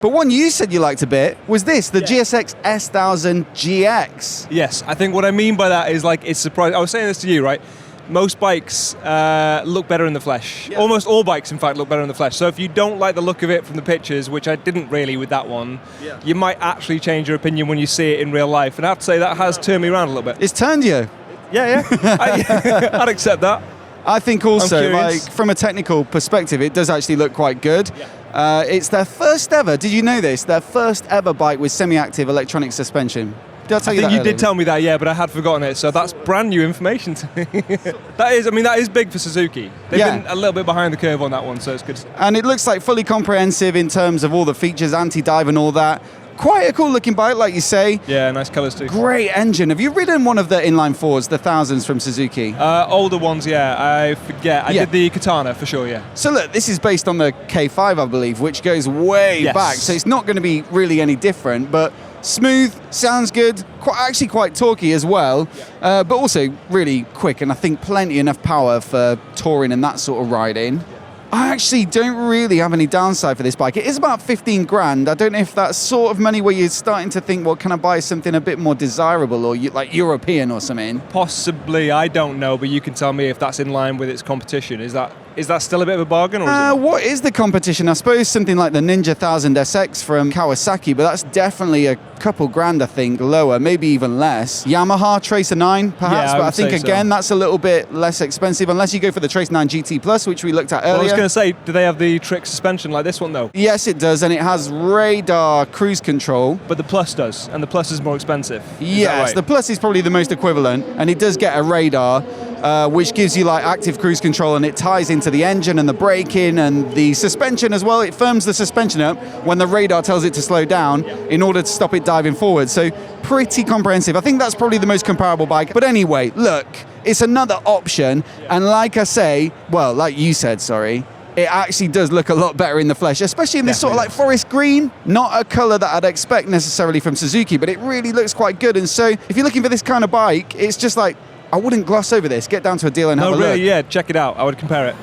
But one you said you liked a bit was this, the GSX-S1000GX. Yes, I think what I mean by that is like it's surprising. I was saying this to you, right? Most bikes look better in the flesh. Yeah. Almost all bikes, in fact, look better in the flesh. So if you don't like the look of it from the pictures, which I didn't really with that one, you might actually change your opinion when you see it in real life. And I have to say that has turned me around a little bit. It's turned you. Yeah. I'd accept that. I think also, like from a technical perspective, it does actually look quite good. Yeah. It's their first ever, did you know this? Their first ever bike with semi-active electronic suspension. Did I tell you that? I think you did tell me that, yeah, but I had forgotten it. So that's brand new information to me. That is big for Suzuki. They've been a little bit behind the curve on that one, so it's good. And it looks like fully comprehensive in terms of all the features, anti-dive and all that. Quite a cool looking bike, like you say. Yeah, nice colours too. Great engine. Have you ridden one of the inline fours, the 1000s from Suzuki? Older ones, yeah. I forget. I did the Katana for sure, yeah. So look, this is based on the K5, I believe, which goes way back. So it's not going to be really any different, but smooth, sounds good, actually quite torquey as well, but also really quick, and I think plenty enough power for touring and that sort of riding. I actually don't really have any downside for this bike. It is about 15 grand. I don't know if that's sort of money where you're starting to think, well, can I buy something a bit more desirable or like European or something? Possibly, I don't know, but you can tell me if that's in line with its competition. Is that still a bit of a bargain? Or what is the competition? I suppose something like the Ninja 1000 SX from Kawasaki, but that's definitely a couple grand, I think, lower, maybe even less. Yamaha Tracer 9, perhaps, but I think, again, that's a little bit less expensive, unless you go for the Tracer 9 GT Plus, which we looked at earlier. Well, I was going to say, do they have the trick suspension like this one, though? Yes, it does, and it has radar cruise control. But the Plus does, and the Plus is more expensive. Yes, the Plus is probably the most equivalent, and it does get a radar, which gives you like active cruise control, and it ties into the engine and the braking and the suspension as well. It firms the suspension up when the radar tells it to slow down in order to stop it diving forward. So pretty comprehensive. I think that's probably the most comparable bike. But anyway, look, it's another option. And like I say, well, like you said, sorry, it actually does look a lot better in the flesh, especially in this sort of like forest green. Not a colour that I'd expect necessarily from Suzuki, but it really looks quite good. And so if you're looking for this kind of bike, it's just like, I wouldn't gloss over this. Get down to a deal and have a look. No, really, yeah, check it out. I would compare it.